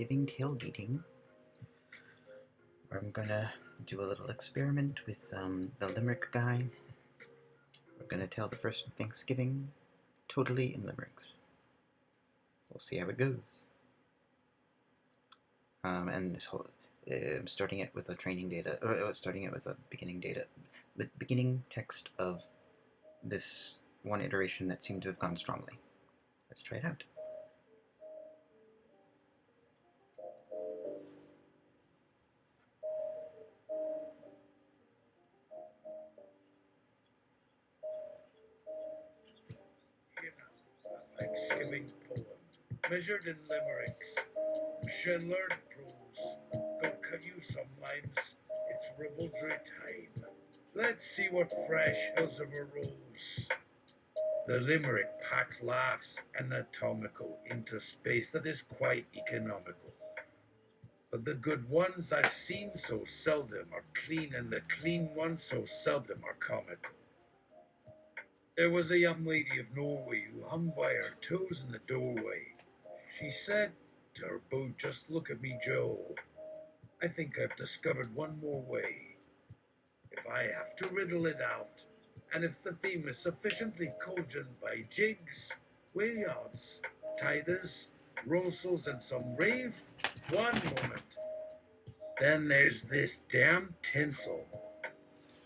Thanksgiving tailgating, where I'm gonna do a little experiment with the Limerick guy. We're gonna tell the first Thanksgiving totally in Limericks. We'll see how it goes. And this whole, starting it with a training data, or starting it with a beginning text of this one iteration that seemed to have gone strongly. Let's try it out. Here now, a Thanksgiving poem, measured in limericks, Schindler prose. Go cut you some limes, it's ribaldry time. Let's see what fresh hills of a rose. The limerick packs laughs anatomical into space that is quite economical. But the good ones I've seen so seldom are clean, and the clean ones so seldom are comical. There was a young lady of Norway who hung by her toes in the doorway. She said to her beau, "Just look at me, Joe. I think I've discovered one more way. If I have to riddle it out, and if the theme is sufficiently cogent by jigs, whale yards, tithers, rosals, and some rave, one moment. Then there's this damn tinsel.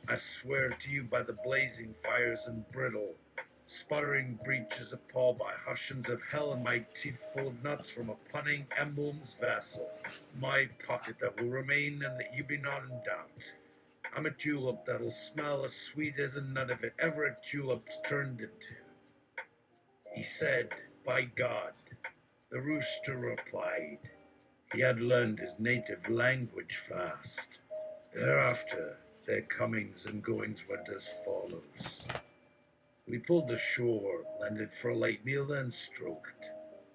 I swear to you by the blazing fires and brittle, sputtering breaches of Paul by hushions of hell, and my teeth full of nuts from a punning emblem's vassal, my pocket that will remain and that you be not in doubt. I'm a julep that'll smell as sweet as a nut if it ever a julep's turned into." He said, "By God," the rooster replied. He had learned his native language fast. Thereafter, their comings and goings went as follows. We pulled ashore, landed for a light meal, then stroked,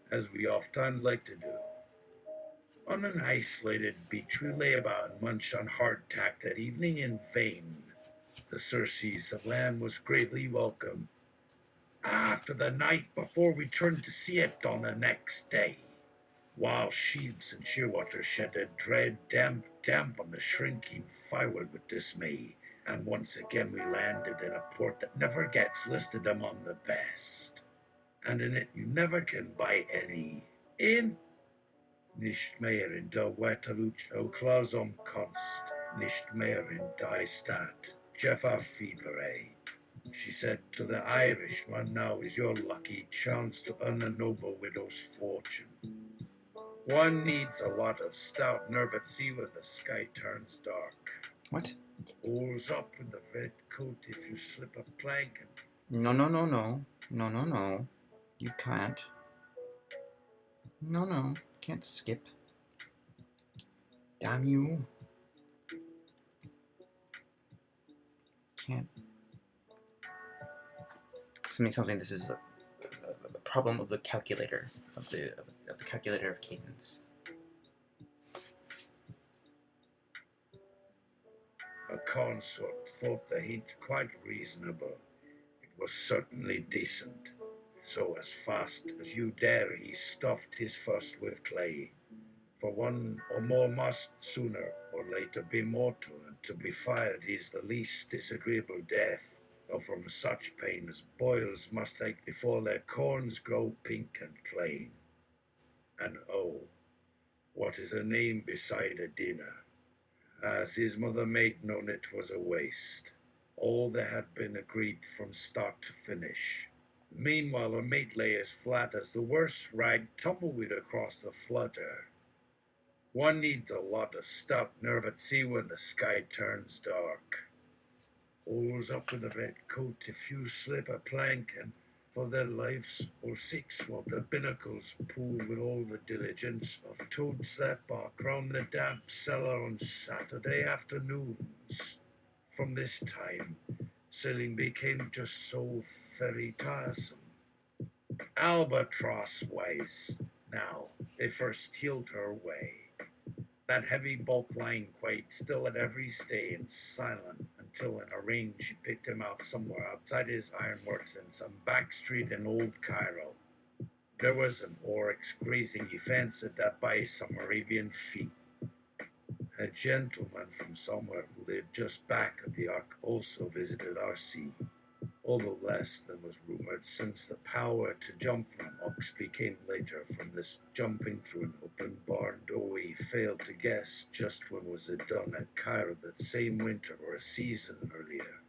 as we ofttimes like to do. On an isolated beach, we lay about and munched on hardtack that evening in vain. The surcease of land was greatly welcome. After the night before, we turned to see it on the next day. Wild sheeps and shearwater shed a dread damp on the shrinking firewood with dismay, and once again we landed in a port that never gets listed among the best. And in it you never can buy any. In nicht mehr in der Wetterluch o Klaus Konst, nicht mehr in die Stadt, Jeffa Fiebere. She said to the Irishman, "Now is your lucky chance to earn a noble widow's fortune. One needs a lot of stout nerve at sea when the sky turns dark. What? All's up in the red coat if you slip a plank and..." No. You can't. No. Can't skip. Damn you. Can't. Something. This is a problem of the calculator, of the calculator of cadence. A consort thought the heat quite reasonable. It was certainly decent. So as fast as you dare, he stuffed his first with clay. For one or more must sooner or later be mortal, and to be fired is the least disagreeable death, though from such pain as boils must take before their corns grow pink and plain. And oh, what is a name beside a dinner? As his mother made known, it was a waste. All that had been agreed from start to finish. Meanwhile, her mate lay as flat as the worst rag tumbleweed across the flutter. One needs a lot of stout nerve at sea when the sky turns dark. All's up with the red coat if you slip a plank, and for their lives or six while the binnacles pull with all the diligence of toads that bark round the damp cellar on Saturday afternoons. From this time, sailing became just so very tiresome. Albatross ways. Now, they first heeled her way. That heavy bulk lying quite still at every stay and silent, until in a rain she picked him out somewhere outside his ironworks in some back street in old Cairo. There was an oryx grazing ye fancied that by some Arabian feet. A gentleman from somewhere who lived just back of the ark also visited our sea, although less than was rumoured, since the power to jump from Oxby came later from this jumping through an open barn door. He failed to guess just when was it done at Cairo that same winter or a season earlier.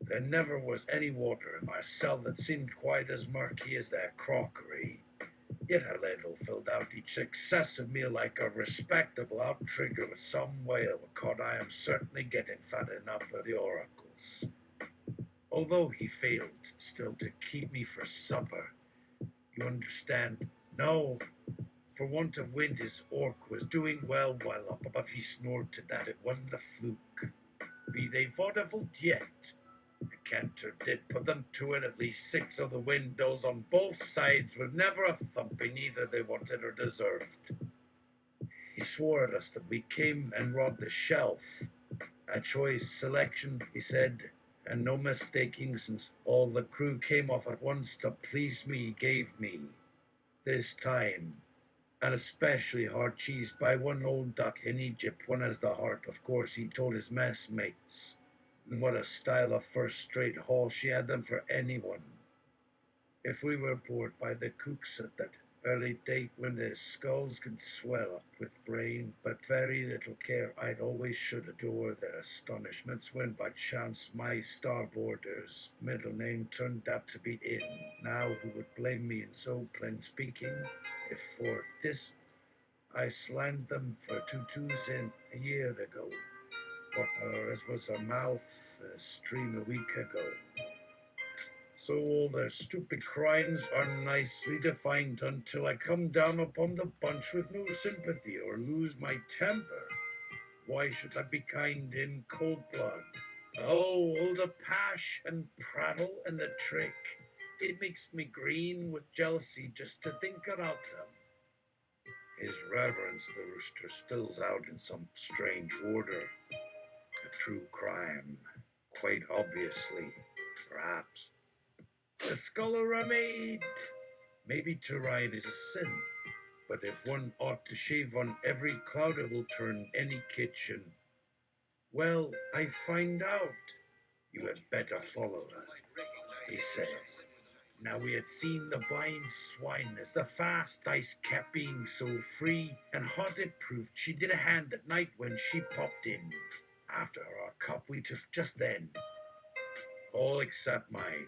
There never was any water in my cell that seemed quite as murky as their crockery. Yet her ladle filled out each successive meal like a respectable outrigger with some whale caught. I am certainly getting fat enough for the oracles. Although he failed still to keep me for supper, you understand? No, for want of wind his orc was doing well while up above he snorted that it wasn't a fluke. Be they vaudeville yet? The canter did put them to it. At least 6 of the windows on both sides with never a thumping either they wanted or deserved. He swore at us that we came and robbed the shelf. A choice selection, he said, and no mistaking, since all the crew came off at once to please me, he gave me, this time, an especially hard cheese by one old duck in Egypt, one as the heart, of course, he told his messmates. And what a style of first-rate haul she had them for anyone. If we were bored by the cooks at that early date when their skulls could swell up with brain, but very little care, I'd always should adore their astonishments when by chance my starboarder's middle name turned out to be In. Now who would blame me in so plain speaking, if for this I slammed them for 2 in a year ago, or as was her mouth a stream a week ago. So all their stupid crimes are nicely defined until I come down upon the bunch with no sympathy or lose my temper. Why should I be kind in cold blood? Oh, all the pash and prattle and the trick. It makes me green with jealousy just to think about them. His Reverence the Rooster spills out in some strange order. A true crime, quite obviously, perhaps. The sculler I made. Maybe to ride is a sin, but if one ought to shave on every cloud, it will turn any kitchen. Well, I find out. You had better follow her, he says. Now we had seen the blind swine as the fast ice kept being so free and hot it proved she did a hand at night when she popped in. After our cup we took just then, all except mine.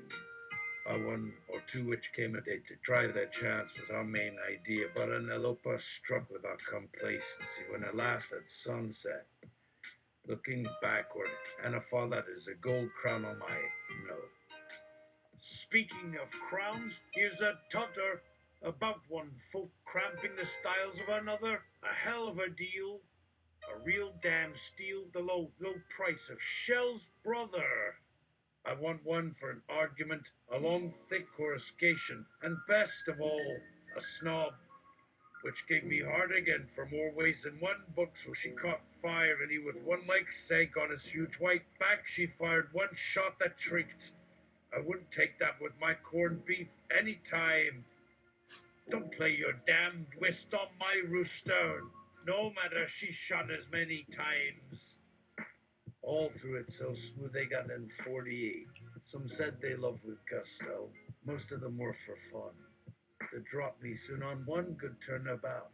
A 1 or 2 which came a day to try their chance was our main idea, but an eloper struck with our complacency when at last at sunset, looking backward, and a fall that is a gold crown on my nose. Speaking of crowns, here's a tutter about one folk cramping the styles of another. A hell of a deal. A real damn steal. The low price of shells, brother. I want one for an argument, a long, thick coruscation, and best of all, a snob, which gave me heart again for more ways than one book, so she caught fire, and he with one leg sank on his huge white back. She fired one shot that tricked. I wouldn't take that with my corned beef any time. Don't play your damned whist on my rooster. No matter, she shot as many times. All through it so smooth they got in 48. Some said they loved with gusto. Most of them were for fun. To drop me soon on one good turnabout.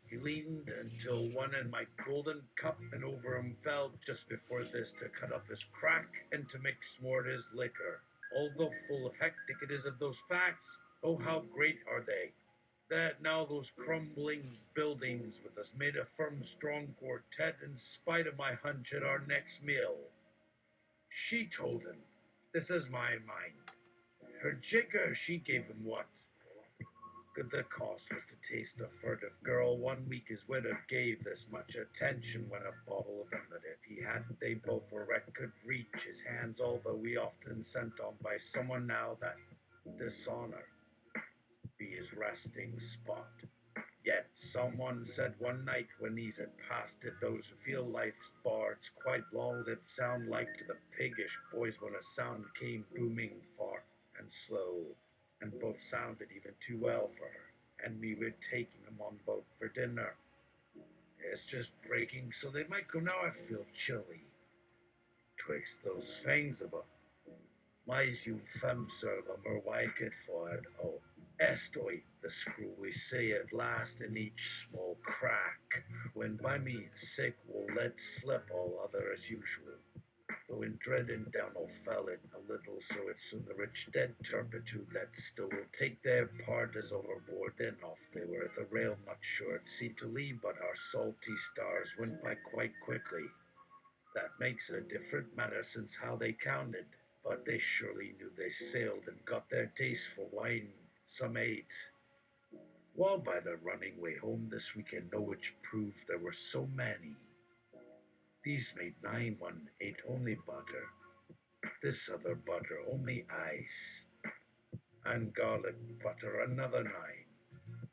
He leaned until one in my golden cup and over him fell just before this to cut up his crack and to mix more his liquor. Although full of hectic it is of those facts, oh how great are they! That now those crumbling buildings with us made a firm, strong quartet in spite of my hunch at our next meal. She told him, this is my mind. Her jigger, she gave him what? Good the cost was to taste a furtive girl. 1 week his widow gave this much attention when a bottle of them that if he hadn't they both were wrecked could reach his hands, although we often sent on by someone now that dishonor be his resting spot. Yet someone said one night when he's had passed it, those who feel life's bards quite long-lived sound like to the piggish boys when a sound came booming far and slow. and both sounded even too well for her, and we were taking them on boat for dinner. It's just breaking, so they might go now. I feel chilly twixt those fangs above. Mais une femme sur le merwaiked forward, oh, estoy, the screw we say at last in each small crack, when by me sick will let slip all other as usual. Though in dreading down all fell it a little, so it's soon the rich dead turpitude that still will take their part as overboard. Then off they were at the rail, not sure at sea to leave, but our salty stars went by quite quickly. That makes a different matter since how they counted, but they surely knew they sailed and got their taste for wine. Some ate. While by the running way home this weekend, know which proved there were so many. These made 9, one ate only butter. This other butter only ice. And garlic butter another 9.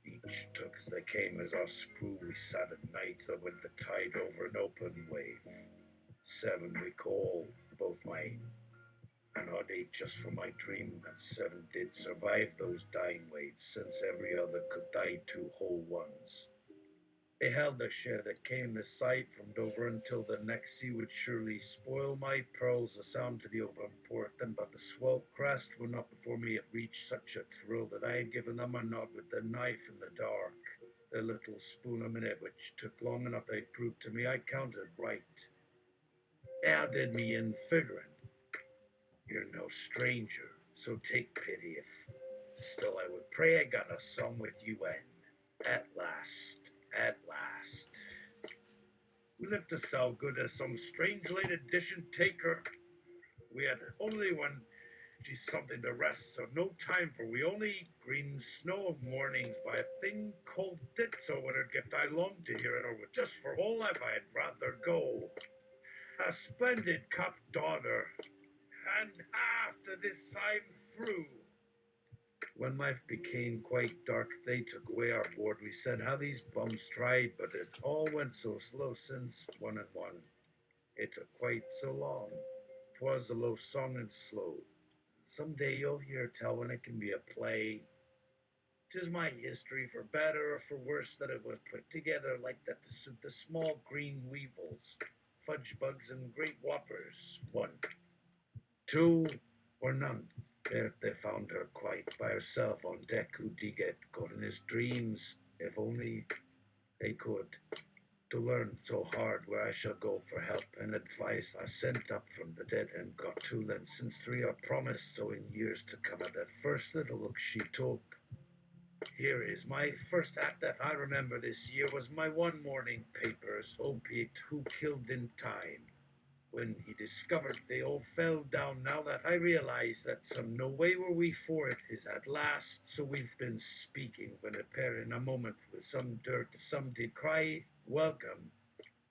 Each took as they came as our screw we sat at night that with the tide over an open wave. 7 we call, both mine. An odd 8 just for my dream, and 7 did survive those dying waves, since every other could die 2 whole ones. They held their share that came this side from Dover until the next sea would surely spoil my pearls a sound to the open port. Then but the swell crest were not before me. It reached such a thrill that I had given them a nod with the knife in the dark. Their little spoon a minute, which took long enough, they proved to me I counted right. They outdid me in figuring. You're no stranger, so take pity if still I would pray I got a song with you in. At last, at last. We lived to sell good as some strange late edition taker. We had only one, she's something to rest, so no time for we only eat green snow of mornings by a thing called Ditzo when her gift I longed to hear it over just for whole life I'd rather go. A splendid cup daughter, and after this I'm through. When life became quite dark, they took away our board. We said how these bums tried, but it all went so slow since 1 and 1. It took quite so long. 'Twas a low song and slow. Some day you'll hear tell when it can be a play. 'Tis my history, for better or for worse, that it was put together like that to suit the small green weevils, fudge bugs, and great whoppers. 1, 2, or none. There they found her quite by herself on deck, who did get caught in his dreams, if only they could. To learn so hard where I shall go for help and advice I sent up from the dead and got 2 then, since 3 are promised, so in years to come at that first little look she took. Here is my first act that I remember this year was my one morning papers, opiate who killed in time. When he discovered they all fell down, now that I realize that some no way were we for it is at last, so we've been speaking when a pair in a moment with some dirt, some did cry welcome,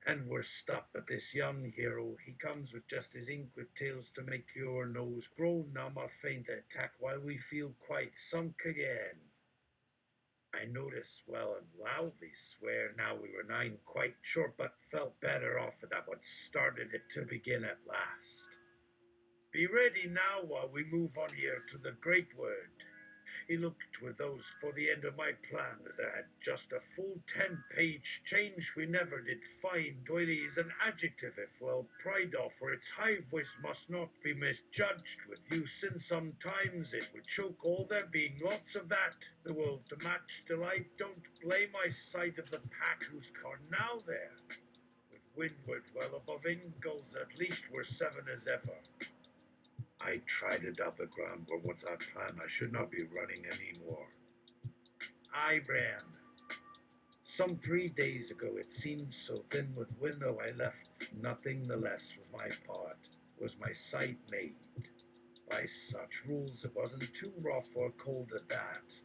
and we're stopped. But this young hero, he comes with just his ink with tales to make your nose grow numb or faint attack while we feel quite sunk again. I notice well and loudly swear now we were 9 quite short, but felt better off for that what started it to begin at last. Be ready now while we move on here to the great word. He looked with those for the end of my plan, as there had just a full 10-page change we never did find. Doily is an adjective if well pried off, for its high voice must not be misjudged with you, since sometimes it would choke all there being lots of that, the world to match. Still I don't blame my sight of the pack whose car now there, with windward well above Ingalls, at least we're 7 as ever. I tried it out the ground, but once I planned I should not be running any more. I ran. Some 3 days ago it seemed so thin with wind, though I left nothing the less with my part, was my sight made. By such rules it wasn't too rough or cold at that,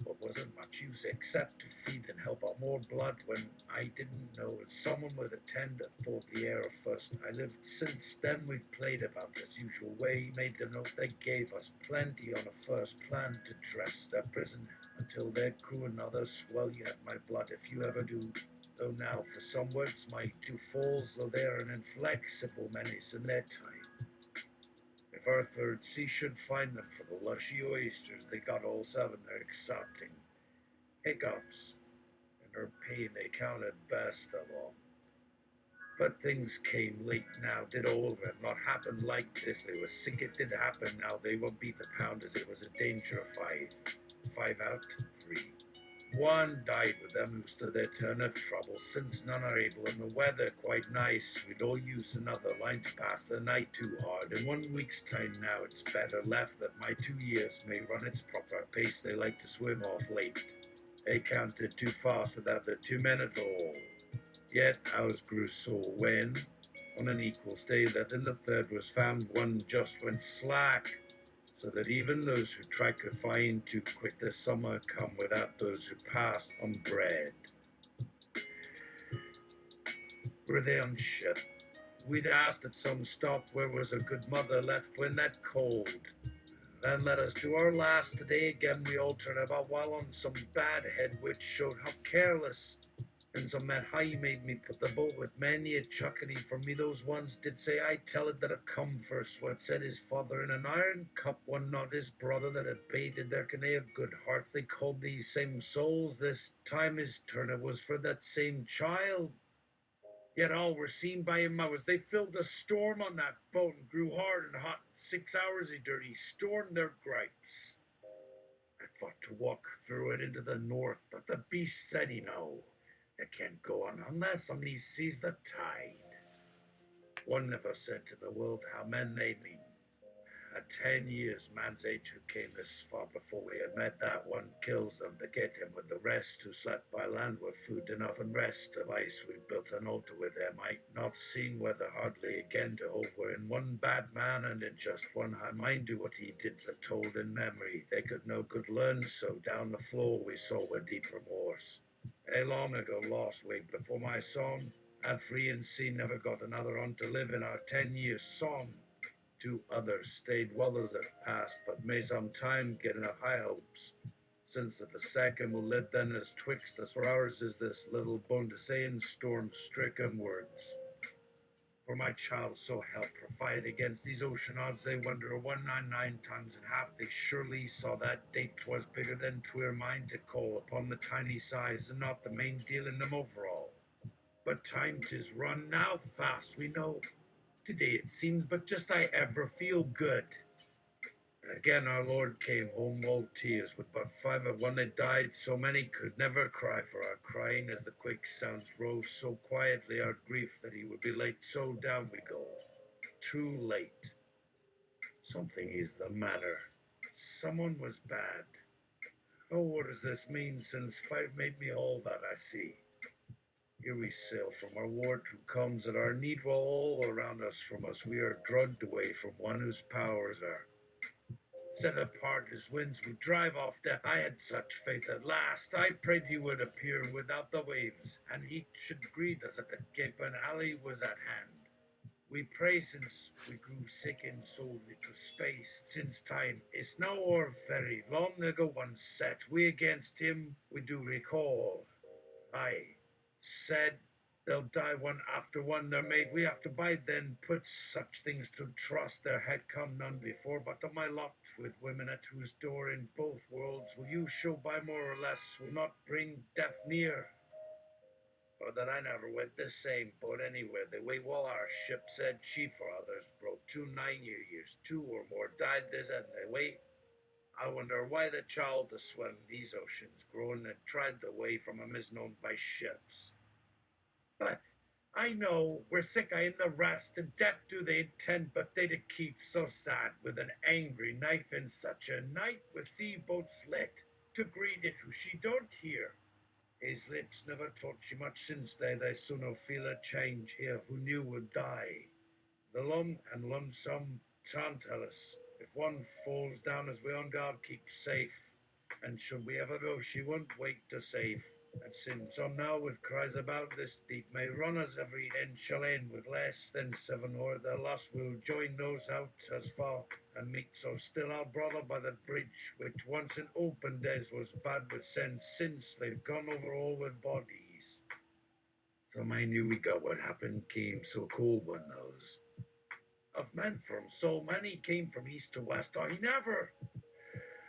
but wasn't much use except to feed and help out more blood when I didn't know someone would attend and pulled the air first. I lived since then. We played about as usual way, made the note they gave us plenty on a first plan to dress their prison until their crew another swell you at my blood if you ever do. Though now for some words my 2 falls, though they're an inflexible menace in their time. If our third sea should find them for the lushy oysters they got all seven, they're accepting. Hiccups, and her pain they counted best of all. But things came late now, did over, and not happen like this. They was sick it did happen now. They will beat the pounders. It was a danger of five. Five out, three. One died with them who stood their turn of trouble, since none are able, and the weather quite nice. We'd all use another line to pass the night too hard. In 1 week's time now, it's better left that my 2 years may run its proper pace. They like to swim off late. They counted too fast without the 2 men at all. Yet ours grew sore when, on an equal stay, that in the third was found one just went slack, so that even those who tried could find too quick the summer come without those who passed on bread. Were they on ship? We'd asked at some stop where was a good mother left when that cold. Then let us do our last today again. We all turn about while on some bad head which showed how careless. And some that high made me put the boat with many a chuckety for me. Those ones did say I tell it that a come first. What said his father in an iron cup, one not his brother that had baited there. Can they have good hearts? They called these same souls. This time his turn it was for that same child. Yet all were seen by him as they filled a storm on that boat and grew hard and hot. 6 hours he dirty stormed their gripes. I thought to walk through it into the north, but the beast said he no. They can't go on unless somebody sees the tide. One never said to the world how men they mean. At 10 years, man's age who came this far before we had met, that one kills them to get him with the rest who slept by land with food enough and rest of ice. We built an altar with their might, not seeing weather hardly again to hold. We're in one bad man and in just one high mind do what he did that told in memory. They could no good learn, so down the floor we saw with deep remorse. A long ago lost way before my song, had free and sea never got another on to live in our 10 years song. 2 others stayed well as it passed, but may some time get enough high hopes. Since that the second will live then as twixt us, for ours is this little bone to say in storm-stricken words. For my child so help provide against these ocean odds, they wonder 199 times and half. They surely saw that date 'twas bigger than 'twere mine to call upon the tiny size, and not the main deal in them overall. But time 'tis run now fast, we know. Today it seems but just I ever feel good. And again our Lord came home all tears, with but 5 of one that died. So many could never cry for our crying, as the quick sounds rose so quietly our grief that he would be late. So down we go, too late. Something is the matter. Someone was bad. Oh, what does this mean, since 5 made me all that I see? Here we sail from our ward who comes at our need, while all around us from us we are drugged away from one whose powers are set apart as winds would drive off death. I had such faith at last. I prayed he would appear without the waves, and he should greet us at the gate when alley was at hand. We pray since we grew sick in soul into space, since time is now or very long ago once set. We against him we do recall. I said they'll die one after one they're made. We have to bide then, put such things to trust. There had come none before, but on my lot with women at whose door in both worlds will you show by more or less will not bring death near. Or that I never went the same boat anywhere. They wait while our ship said chief or others broke 2 9 years, 2 or more died this and they wait. I wonder why the child to swim these oceans grown and tried the way from 'em is known by ships. But I know we're sick I in the rest, and death do they intend, but they to keep so sad with an angry knife in such a night with sea boats lit to greet it who she don't hear. His lips never taught she much since they sooner feel a change here who knew would die. The lum and lonesome can't tell us. If one falls down as we on guard keep safe, and should we ever go, she won't wait to save. And since some now with cries about this deep may run us every end shall end with less than 7, or the lost will join those out as far and meet so still our brother by the bridge, which once in open days was bad with sense, since they've gone over all with bodies. So I knew we got what happened came so cold one knows. of men from so many came from east to west, he never.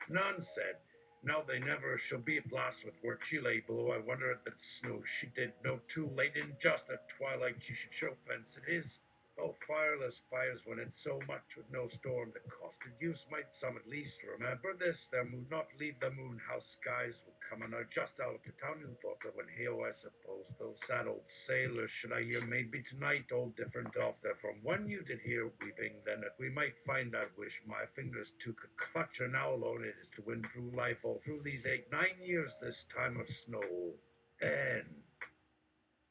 None said, now they never shall be at last with where she lay below. I wonder at that snow she did know too late in just at twilight she should show fence it is. Oh, fireless fires when it's so much with no storm that costed use, might some at least remember this, their moon not leave the moon, how skies will come and are just out of the town who thought of when hail, I suppose, those sad old sailors should I hear maybe tonight, all different off there from when you did hear weeping, then if we might find that wish, my fingers took a clutch, or now alone it is to win through life, all through these 8-9 years, this time of snow, and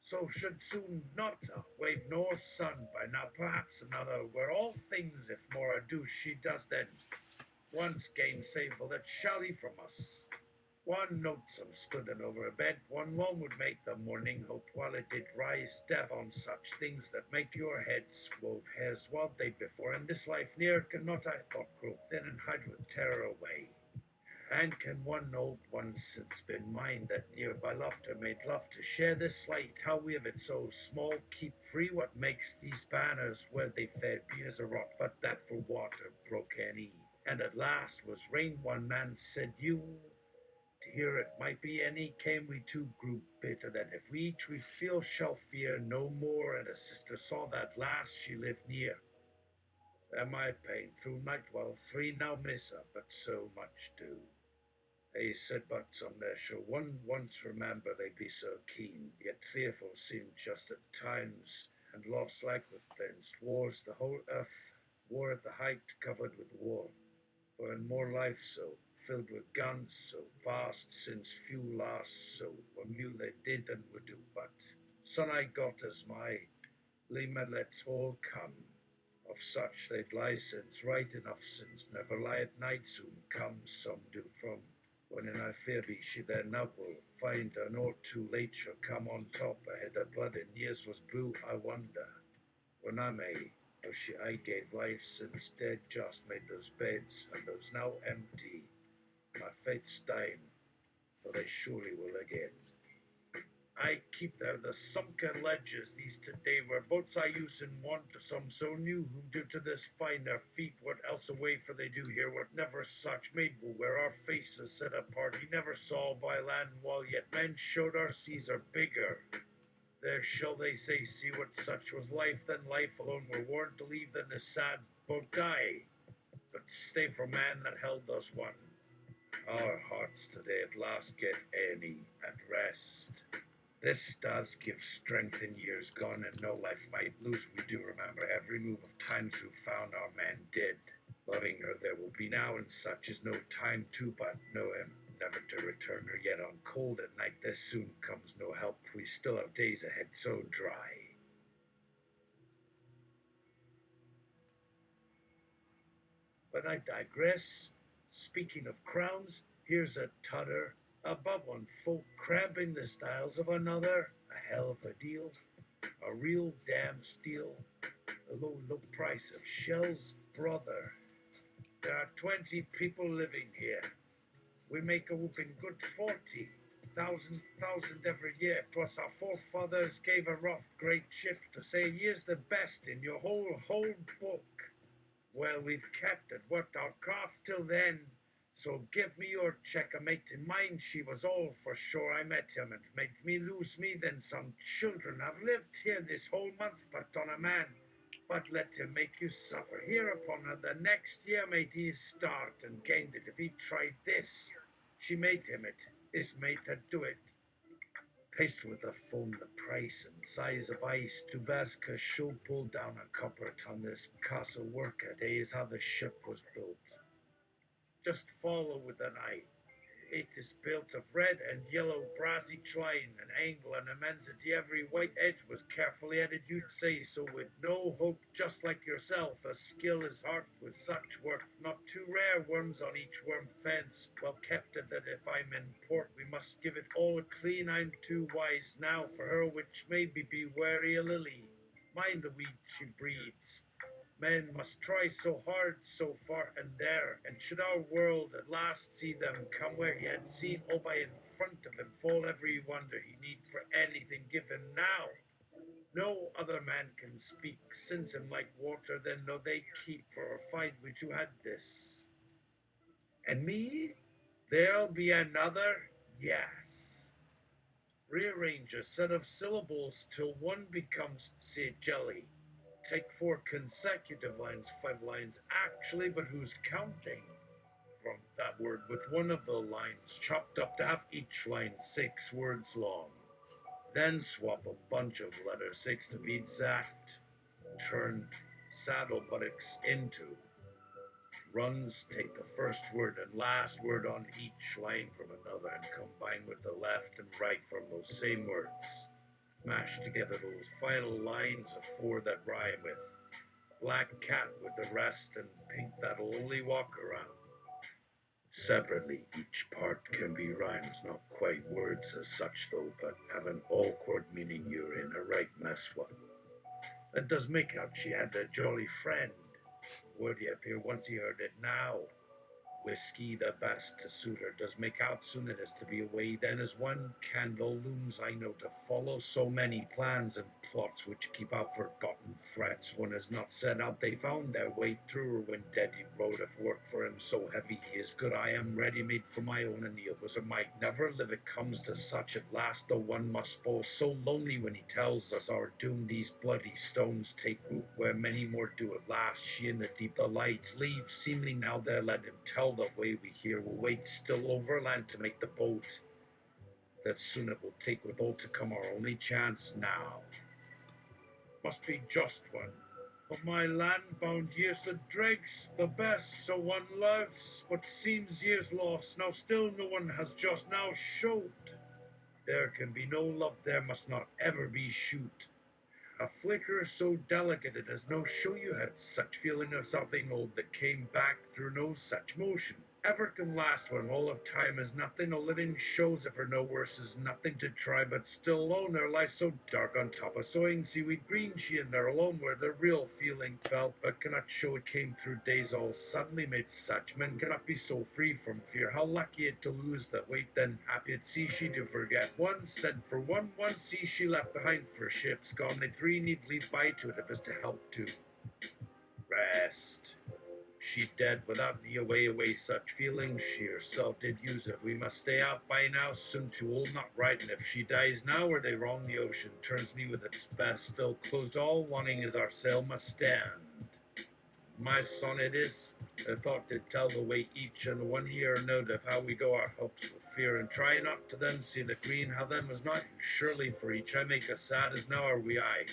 so should soon not wave nor sun by now perhaps another where all things if more ado she does then once gainsayful that shall he from us. One notsome stood and over a bed, one long would make the morning hope while it did rise, deaf on such things that make your heads wove hairs while day before, and this life near cannot I thought grow thin and hide with terror away. And can one old one since been mine that near by laughter made love to share this light, how we have it so small, keep free what makes these banners where they fed beers a rot, but that for water broke any. And at last was rain one man said you, to hear it might be any, came we two grew bitter that if we each we feel shall fear no more, and a sister saw that last she lived near. And my pain through night while 3 now miss her, but so much do. They said but some there shall one once remember they be so keen, yet fearful seemed just at times, and lost like with thence wars the whole earth, war at the height covered with war, for in more life so, filled with guns so vast since few last so, were knew they did and would do, but son I got as my Limericks all come, of such they'd license right enough since never lie at night soon comes some do from when in I fear be she there now will find her nor too late shall come on top ahead of blood in years was blue I wonder when I may how she I gave life since dead just made those beds and those now empty my fate's dying for they surely will again. I keep there the sunken ledges, these today where boats I use in want, some so new, whom do to this find their feet, what else away for they do here, what never such made will where our faces set apart, he never saw by land while yet men showed our seas are bigger. There shall they say, see what such was life, then life alone were warned to leave, then this sad boat die, but stay for man that held us one. Our hearts today at last get any at rest. This does give strength in years gone, and no life might lose. We do remember every move of times who found our man dead. Loving her there will be now, and such is no time to but know him, never to return her yet on cold at night. This soon comes no help. We still have days ahead so dry. But I digress. Speaking of crowns, here's a tudder above one folk cramping the styles of another, a hell of a deal, a real damn steal, a low, low price of shells, brother. There are 20 people living here. We make a whooping good 40,000 every year. 'Twas our forefathers gave a rough great ship to say ye's the best in your whole book. Well, we've kept it, worked our craft till then. So give me your check, a mate in mine, she was all for sure. I met him and made me lose me, then some children have lived here this whole month, but on a man. But let him make you suffer. Hereupon the next year made he start and gained it. If he tried this, she made him it. This mate had do it. Paced with the foam, the price and size of ice, Tubaska show pulled down a copper ton. This castle work a day is how the ship was built. Just follow with an eye. It is built of red and yellow brassy twine, an angle and immensity. Every white edge was carefully added, you'd say so, with no hope, just like yourself. A skill is hard with such work, not too rare. Worms on each worm fence, well kept it that if I'm in port, we must give it all a clean. I'm too wise now for her, which maybe be wary a lily. Mind the weed she breeds. Men must try so hard, so far and there, and should our world at last see them come where he had seen, all by in front of him fall every wonder he need for anything, give him now. No other man can speak since him like water, then no they keep for a fight which you had this. And me? There'll be another? Yes. Rearrange a set of syllables till one becomes, say, jelly. Take four consecutive lines, 5 lines actually, but who's counting? From that word with one of the lines chopped up to have each line 6 words long. Then swap a bunch of letter 6 to be exact. Turn saddle buttocks into runs, take the first word and last word on each line from another and combine with the left and right from those same words. Mash together those final lines of 4 that rhyme with black cat with the rest and pink that'll only walk around. Separately, each part can be rhymes, not quite words as such though, but have an all-chord meaning you're in a right mess with. That does make out she had a jolly friend. Word he appear once he heard it now. Whiskey the best to suit her does make out soon it is to be away then as one candle looms I know to follow so many plans and plots which keep out forgotten threats one has not set out they found their way through her when dead he wrote of work for him so heavy he is good I am ready made for my own and the bosom might never live it comes to such at last though one must fall so lonely when he tells us our doom these bloody stones take root where many more do at last she in the deep the lights leave seemingly now there let him tell the way we hear will wait still overland to make the boat that soon it will take with all to come our only chance now must be just one of my land-bound years the dregs the best so one loves what seems years lost now still no one has just now showed there can be no love there must not ever be shoot a flicker so delicate it has no show you had such feeling of something old that came back through no such motion. Ever can last when all of time is nothing, a living shows if her no worse is nothing to try, but still alone there lies so dark on top of sowing seaweed green she in there alone where the real feeling felt, but cannot show it came through days all suddenly made such men cannot be so free from fear. How lucky it to lose that weight, then happy at sea she to forget. One said for one sea she left behind for ships gone, they 3 need leave by to it if it's to help to rest. She dead without me away such feelings she herself did use if we must stay out by now soon too old not right and if she dies now where they wrong the ocean turns me with its best still closed all wanting as our sail must stand my sonnet is a thought to tell the way each and one hear a note of how we go our hopes with fear and try not to then see the green how then was not surely for each I make us sad as now are we I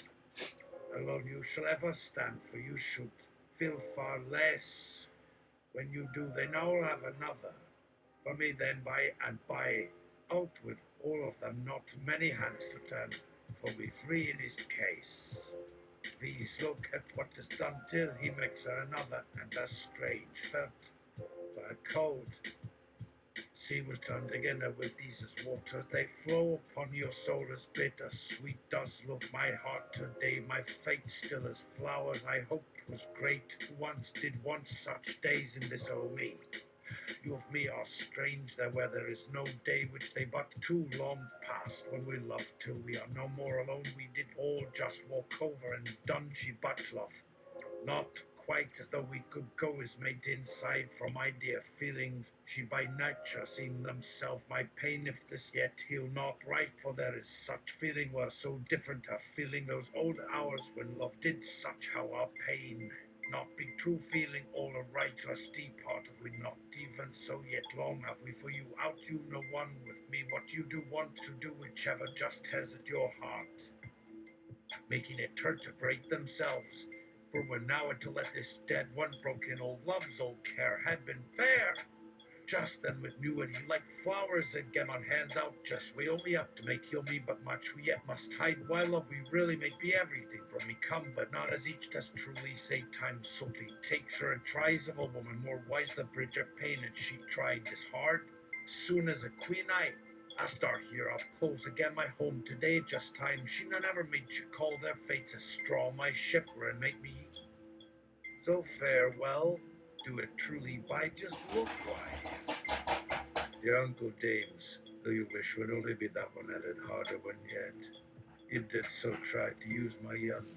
alone you shall ever stand for you should feel far less when you do, they now have another. For me, then by and by, out with all of them, not many hands to turn, for we 3 in his case. These look at what is done till he makes her another, and a strange felt for a cold. Sea was turned again with these as waters, they flow upon your soul as bitter. Sweet does look my heart today, my fate still as flowers. I hope was great, once did want such days in this oh me. You of me are strange, there is no day which they but too long past. When we love till we are no more alone, we did all just walk over and done she but love. Not quite as though we could go is made inside from my dear feelings. She by nature seemed themselves my pain if this yet heal not right, for there is such feeling were so different a feeling those old hours when love did such how our pain not be true feeling all a right rusty part of we not even so yet long have we for you out you no one with me what you do want to do whichever just has at your heart making it turn to break themselves for we're now to let this dead one broken old love's old care had been fair just then with new and like flowers again on hands out just way only up to make heal me but much we yet must hide while love we really make be everything from me come but not as each does truly say time solely takes her and tries of a woman more wise the bridge of pain and she tried this hard soon as a queen I start here I'll close again my home today just time she none ever made you call their fates a straw my shipper and make me so farewell do it truly by just look wise your Uncle James, though you wish would only be that one added harder one yet. You did so try to use my young.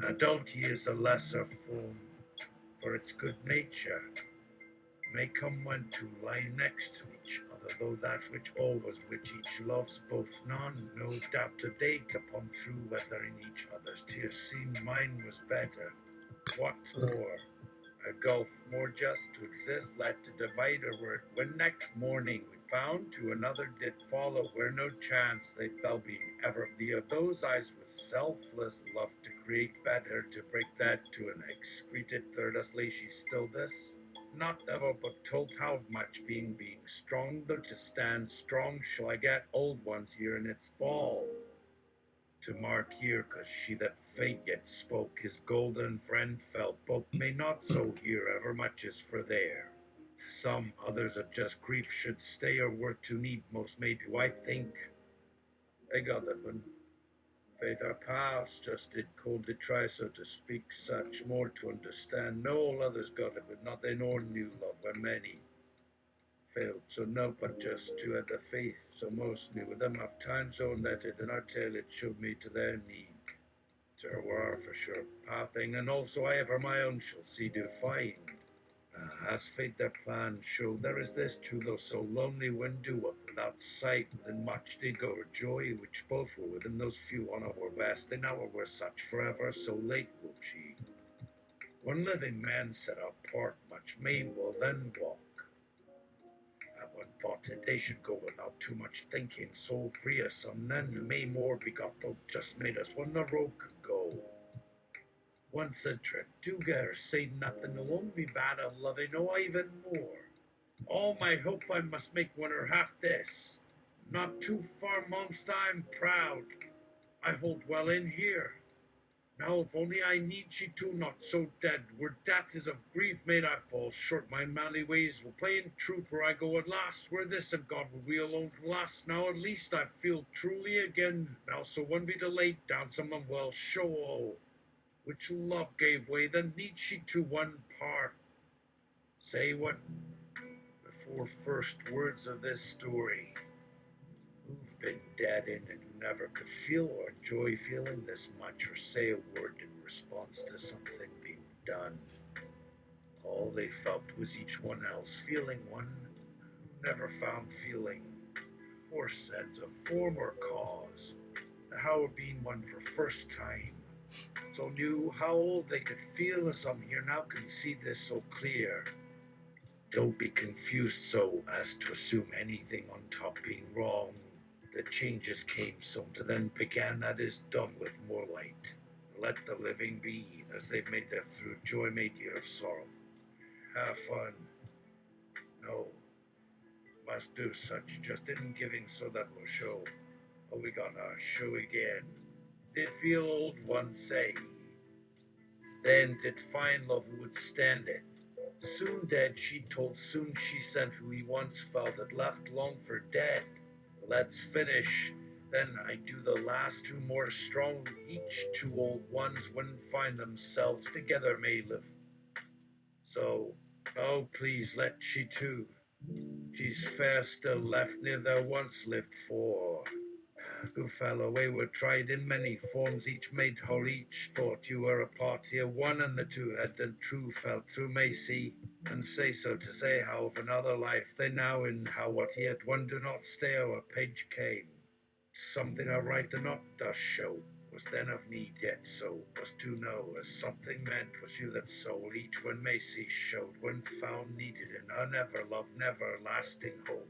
Adult is a lesser form, for its good nature may come when two lie next to each other, though that which always which each loves both none, no doubt to date upon through whether in each other's tears seemed mine was better. What for? A gulf more just to exist led to divide our word, when next morning we found to another did follow, where no chance they fell being ever of those eyes with selfless love to create better, to break that to an excreted third us lay she still this, not ever but told how much being strong, though to stand strong shall I get old ones here in its fall to mark here, 'cause she that fate yet spoke his golden friend felt both may not so here ever much as for there. Some others of just grief should stay or work to need most made who I think they got that one. Fate our paths just did cold to try so to speak such more to understand. No all others got it, but not they nor knew love when many failed. So no but just to have the faith, so most knew with them of times own that it in our tale it showed me to their need. Terroir for sure pathing, and also I ever my own shall see do find. As fate their plan show, there is this too, though so lonely when do up without sight, within much they go or joy, which both were within those few on our best, they now were such forever, so late will she. One living man set apart, much may will then walk. At one thought that they should go without too much thinking, so free as some then may more be got, though just made us when the road could go. Once a trip, two girls say nothing, alone be bad of loving, no even more. All my hope I must make when her half this. Not too far monst I'm proud. I hold well in here. Now if only I need she too not so dead, where death is of grief made I fall short, my manly ways will play in truth where I go at last, where this of God would we alone last. Now at least I feel truly again, now so one be delayed down some well show which love gave way, then need she to one part. Say what before first words of this story, who've been dead in and who never could feel or enjoy feeling this much, or say a word in response to something being done. All they felt was each one else feeling one who never found feeling, or sense of form or cause, the how being one for first time. So knew how old they could feel as some here now can see this so clear. Don't be confused so as to assume anything on top being wrong. The changes came so to then began that is done with more light. Let the living be as they've made their through joy made year of sorrow. Have fun. No, must do such just in giving so that will show. Oh, we got our show again. Did feel old one say. Then did find love would stand it. Soon dead, she told, soon she sent who he once felt had left long for dead. Let's finish. Then I do the last two more strong. Each two old ones when find themselves together may live. So, oh please let she too. She's fair still left near there once lived for. Who fell away were tried in many forms, each made whole, each thought you were a part here. One and the two had done true felt through may see, and say so to say how of another life they now in how what yet one do not stay our page came. Something a right and not does show, was then of need yet so, was to know as something meant was you that soul each one may see showed when found needed in her never love, never lasting home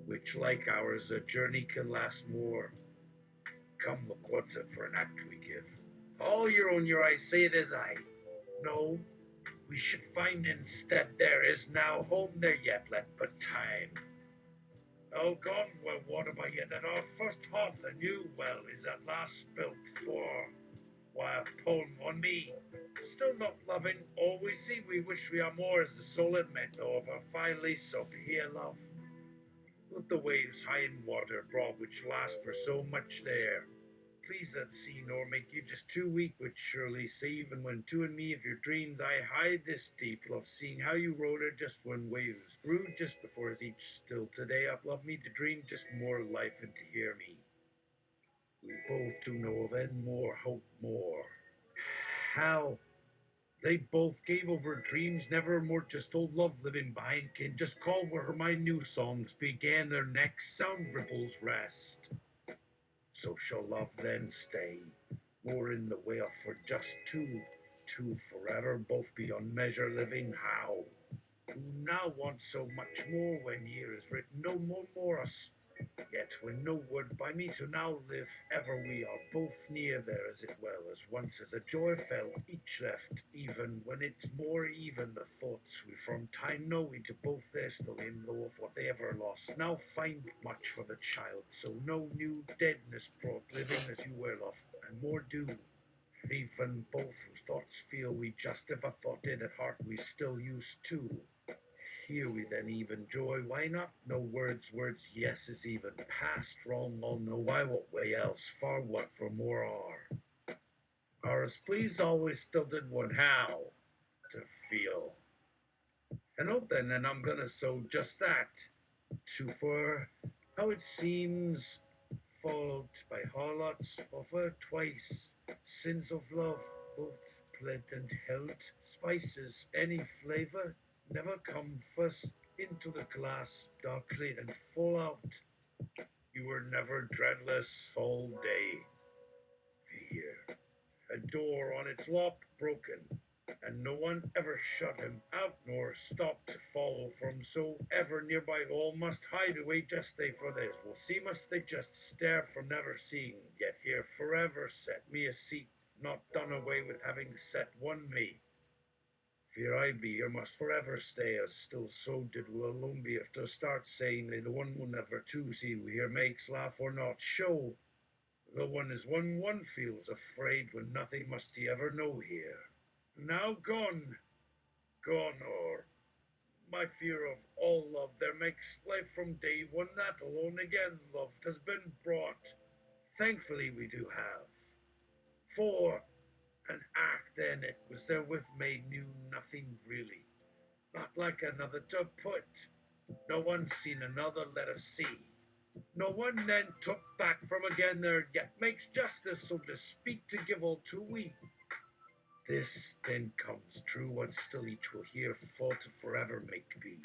which like ours a journey can last more. Come look what's it for an act we give. All your own your eyes say it as I. No, we should find instead there is now home there yet let but time. Oh God, well what am I yet at our first half the new well is at last spilt for why a poem on me. Still not loving, all we see we wish we are more as the soul admit over finally so be here love. Let the waves high in water broad which last for so much there. Please that sea nor make you just too weak, which surely say even when two and me of your dreams I hide this deep love, seeing how you rode her just when waves grew just before us each still today up love me to dream just more life and to hear me. We both do know of and more, hope more. How they both gave over dreams, never more just old love living behind. Can just call where my new songs began their next sound ripples rest. So shall love then stay, more in the way of for just two forever, both beyond measure living how? Who now wants so much more when year is written no more us? Yet when no word by me to now live, ever we are both near there as it well as once as a joy felt, each left, even when it's more even the thoughts we from time know we to both there still in low of what they ever lost. Now find much for the child, so no new deadness brought living as you well of, and more do. Even both whose thoughts feel we just ever thought it at heart we still used to. Here we then even joy, why not? No words, yes is even past wrong, all know why, what way else, far what for more are as please always still did one how to feel. And oh then, and I'm gonna sow just that, to for how it seems, followed by harlots offer twice, sins of love, both pled and held, spices, any flavour, never come first into the glass, darkly and full out. You were never dreadless all day. Fear, a door on its lock broken, and no one ever shut him out nor stopped to follow from so ever nearby. All must hide away just they for this will see must they just stare from never seeing, yet here forever set me a seat, not done away with having set one me. Fear I be here must forever stay, as still so did will alone be if to start saying they the one will never to see who here makes laugh or not show. The one is one feels afraid when nothing must he ever know here. Now gone, or my fear of all love there makes life from day one that alone again loved has been brought. Thankfully we do have. For an act then it was therewith made knew nothing really, not like another to put. No one seen another let us see. No one then took back from again there, yet makes justice, so to speak, to give all to we. This then comes true, what still each will hear fall to forever make be.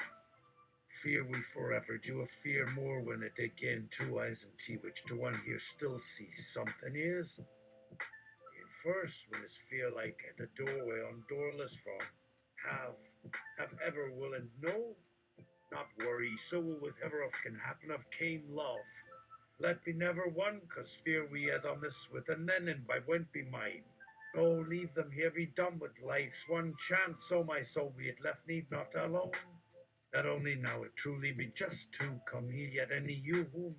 Fear we forever do a fear more when it again two eyes and tea, which to one here still sees something is. In first, when his fear like at the doorway on doorless from, have ever will and know, not worry, so will with ever of can happen of came love. Let be never one, cause fear we as on this with and then and by when be mine. Oh, leave them here, be done with life's one chance, so my soul be it left need not alone. That only now it truly be just two come he yet any you whom.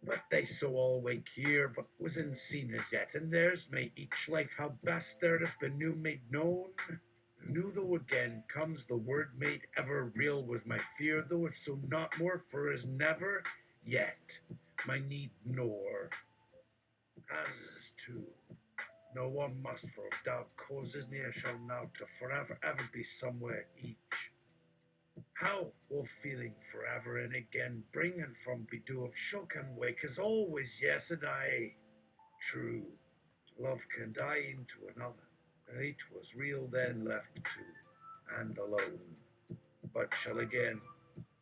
But they so all wake here, but wasn't seen as yet, and theirs may each life how best there'd have been new made known. New though again comes the word made ever real was my fear, though if so not more for as never yet my need nor as is too. No one must for doubt causes near shall now to forever ever be somewhere each. How will feeling forever and again bring and from be do of shook and wake as always yes and I. True, love can die into another, and it was real then left two, and alone, but shall again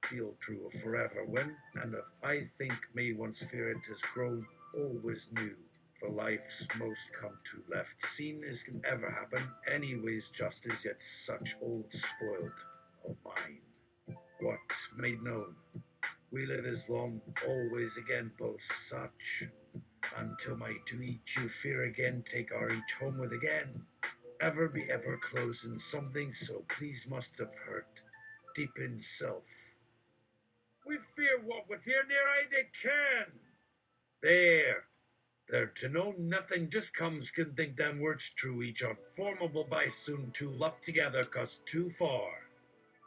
feel true of forever when, and of I think me once fear it has grown always new. For life's most come to left seen as can ever happen, anyways just as yet such old spoiled of mine. What made known, we live as long, always again both such, until my to each you fear again take our each homeward again. Ever be ever close in something so please must have hurt, deep in self. We fear what with here near I they can. There to know nothing just comes can think them words true, each unformable by soon two love together cause too far.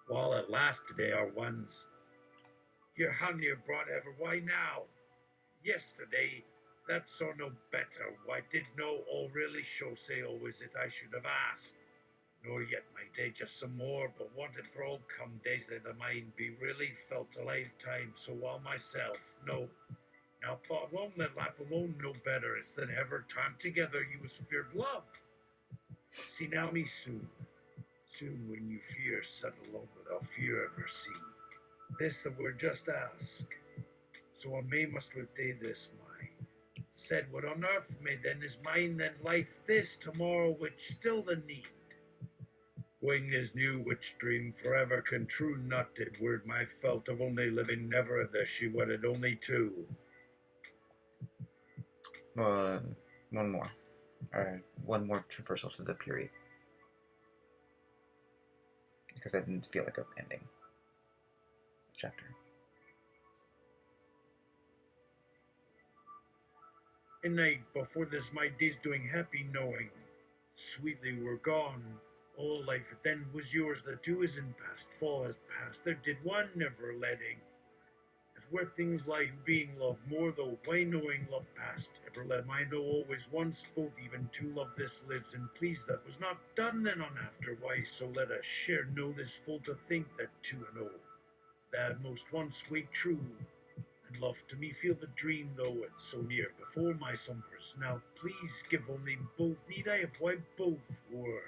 While at last they are ones. Your honey brought ever why now? Yesterday that saw no better. Why did no all really show say always that I should have asked? Nor yet my day just some more, but wanted for all come days that the mind be really felt a lifetime, so while myself, no, Now thought alone, let life alone no better. It's than ever time together you was feared love. See now me soon, soon when you fear set alone without fear ever see. This the word just ask, so on May must with day this mine. Said what on earth may then is mine, then life this tomorrow which still the need. Wing is new which dream forever can true not did word my felt of only living never this she wedded only two. One more. One more traversal to the period. Because that didn't feel like an ending chapter. A night before this my days doing happy knowing. Sweetly were gone. All life then was yours, the two is in past, fall has passed, there did one never letting. As where things lie who being loved more, though why knowing love past, ever let mind though always once both even two love this lives and please that was not done then on after why so let us share know this full to think that two and oh that most once wait true and love to me feel the dream though it's so near before my slumbers now please give only both need I have why both were.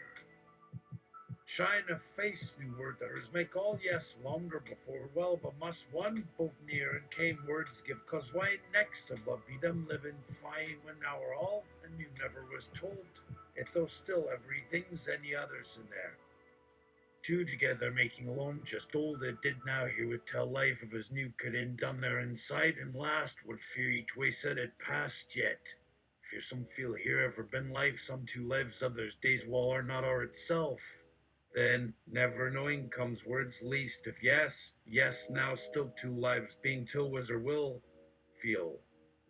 Shine a face, new word there is make all yes longer before well, but must one both near and came words give cause why next of love be them living fine when now are all and you never was told it though still everything's any others in there. Two together making alone just old it did now he would tell life of his new could in done there inside and last would fear each way said it past yet. Fear some feel here ever been life, some two lives, others days while are not are itself. Then, never knowing comes words least. If yes, yes, now still two lives, being till was or will feel.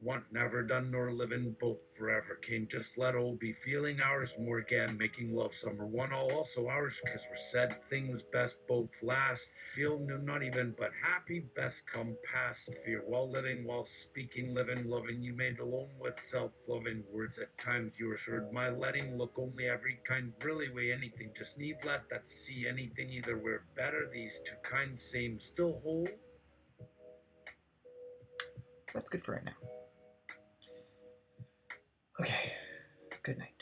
Want never done nor living both forever. Came just let all be feeling ours more again, making love summer one all also ours, cause we're said things best both last. Feel no not even but happy best come past. Fear while living, while speaking, living, loving you made alone with self loving words at times yours heard my letting look only every kind really way anything just need let that see anything either where better these two kinds same still whole. That's good for right now. Okay, good night.